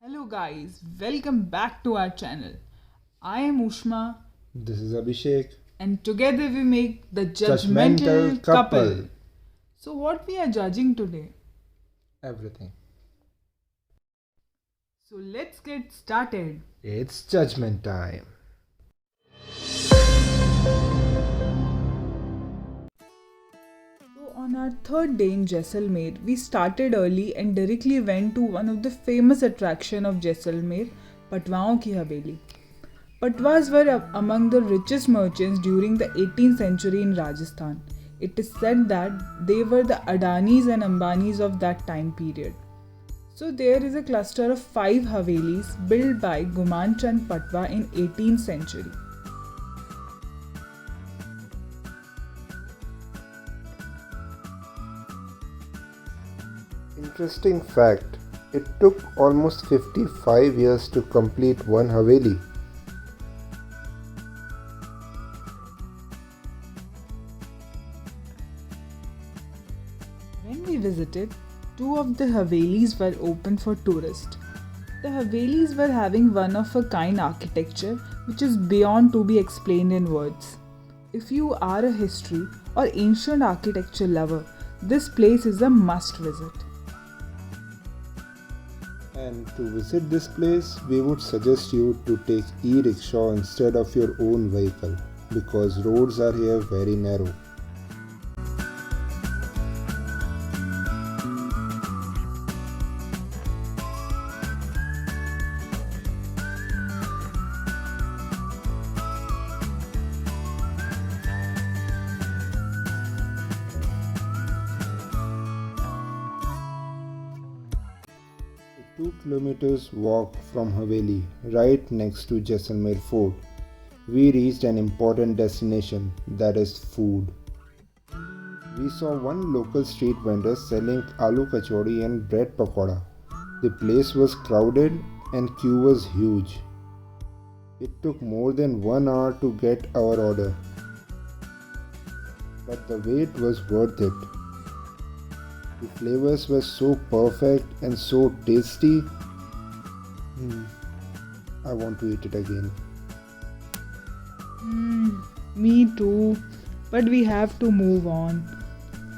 Hello guys, welcome back to our channel. I am Ushma This is Abhishek. and together we make the Judgmental Judgmental Couple. Couple. So what we are judging today? Everything. So let's get started. It's judgment time. So on our third day in Jaisalmer, we started early and directly went to one of the famous attraction of Jaisalmer, Patwaon ki haveli. Patwas were among the richest merchants during the 18th century in Rajasthan. It is said that they were the Adanis and Ambanis of that time period. So there is a cluster of 5 havelis built by Guman Chand Patwa in 18th century. Interesting fact, it took almost 55 years to complete one haveli. When we visited, 2 of the havelis were open for tourists. The havelis were having one of a kind architecture which is beyond to be explained in words. If you are a history or ancient architecture lover, this place is a must visit. And to visit this place, we would suggest you to take e-rickshaw instead of your own vehicle because roads are here very narrow. A 2 kilometers walk from Haveli, right next to Jaisalmer Fort, we reached an important destination, that is food. We saw one local street vendor selling aloo kachori and bread pakoda. The place was crowded and queue was huge. It took more than 1 hour to get our order, but the wait was worth it. The flavors were so perfect and so tasty. I want to eat it again. Me too, but we have to move on.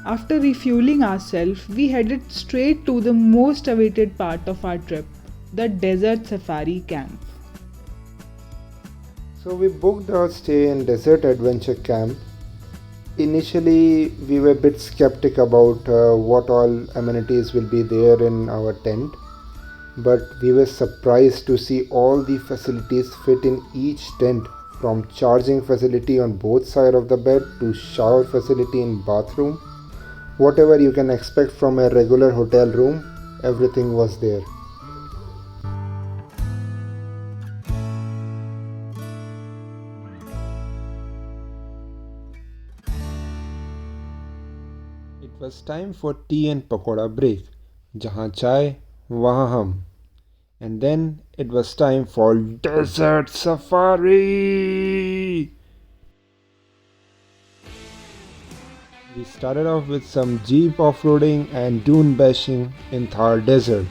After refueling ourselves, we headed straight to the most awaited part of our trip, the desert safari camp. So we booked our stay in Desert Adventure Camp. Initially, we were a bit skeptic about what all amenities will be there in our tent, but we were surprised to see all the facilities fit in each tent, from charging facility on both sides of the bed to shower facility in bathroom. Whatever you can expect from a regular hotel room, everything was there. It was time for tea and pakoda break. Jahan chai, wahan hum. And then it was time for desert safari. We started off with some jeep off-roading and dune bashing in Thar Desert.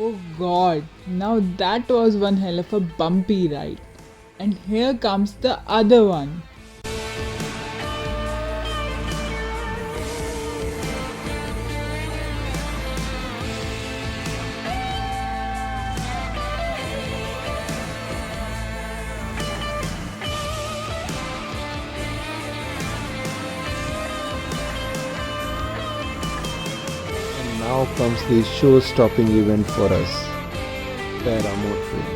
Oh god, now that was one hell of a bumpy ride. And here comes the other one. Now comes the show-stopping event for us, paramotoring.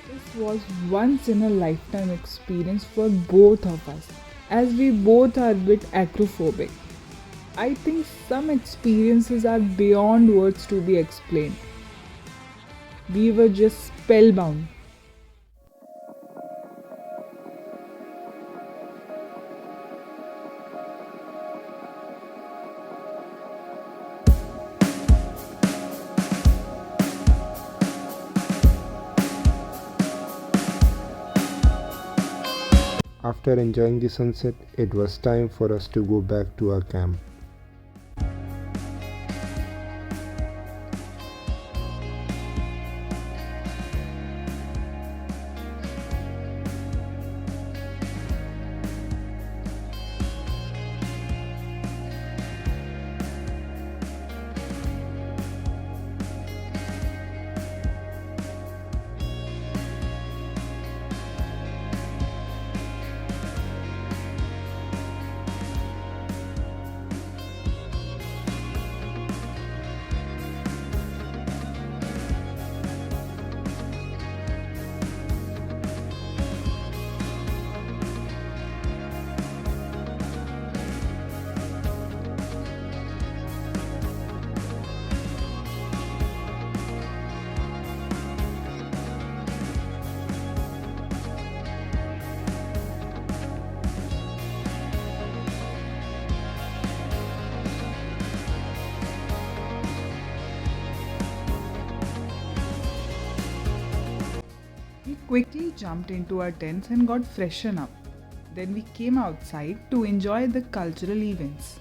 This was once in a lifetime experience for both of us, as we both are a bit acrophobic. I think some experiences are beyond words to be explained. We were just spellbound. After enjoying the sunset, it was time for us to go back to our camp. We quickly jumped into our tents and got freshened up. Then we came outside to enjoy the cultural events.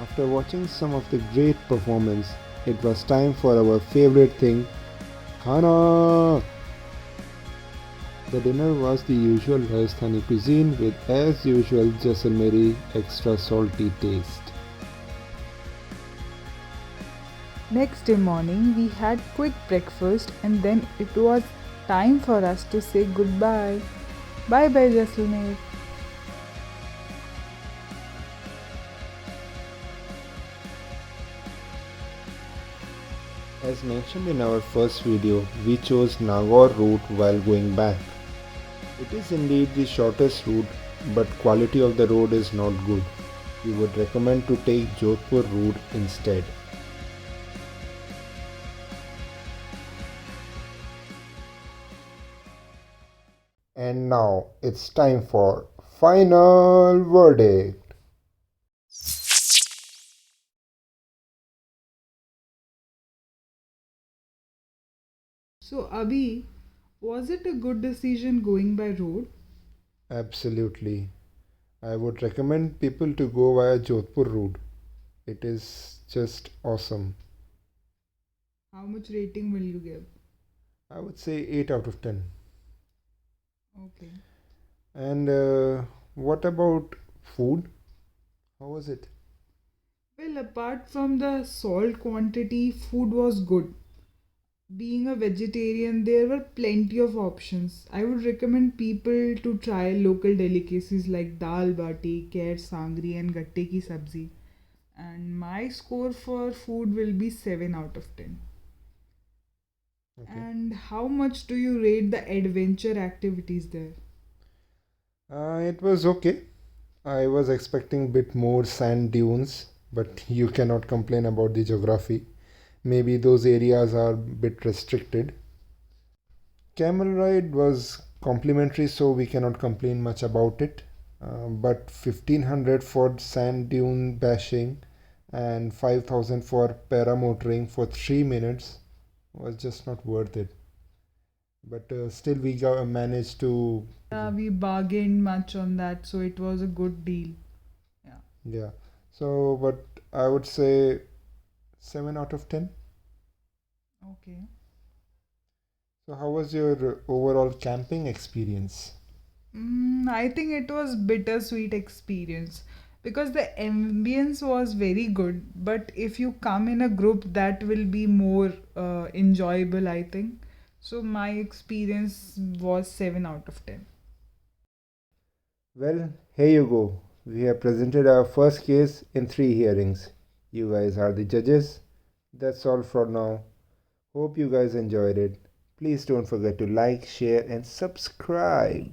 After watching some of the great performance, it was time for our favorite thing, Khana! The dinner was the usual Rajasthani cuisine with, as usual, Jaisalmeri extra salty taste. Next day morning, we had quick breakfast and then it was time for us to say goodbye. Bye bye, Jaisalmer. As mentioned in our first video, we chose Nagaur route while going back. It is indeed the shortest route, but quality of the road is not good. We would recommend to take Jodhpur route instead. And now it's time for final verdict. So, Abhi, was it a good decision going by road? Absolutely. I would recommend people to go via Jodhpur route. It is just awesome. How much rating will you give? I would say 8 out of 10. Okay. And what about food? How was it? Well, apart from the salt quantity, food was good. Being a vegetarian, there were plenty of options. I would recommend people to try local delicacies like dal bati, kher sangri, and gatte ki sabzi. And my score for food will be 7 out of 10. Okay. And how much do you rate the adventure activities there? It was okay. I was expecting a bit more sand dunes, but you cannot complain about the geography. Maybe those areas are a bit restricted. Camel ride was complimentary, so we cannot complain much about it. But 1500 for sand dune bashing and 5000 for paramotoring for 3 minutes was just not worth it. But still, we managed to. Yeah, we bargained much on that, so it was a good deal. Yeah. Yeah. So, but I would say 7 out of 10. Okay. So, how was your overall camping experience? I think it was bittersweet experience because the ambience was very good. But if you come in a group, that will be more enjoyable, I think. So my experience was 7 out of 10. Well, here you go. We have presented our first case in 3 hearings. You guys are the judges. That's all for now. Hope you guys enjoyed it. Please don't forget to like, share, and subscribe.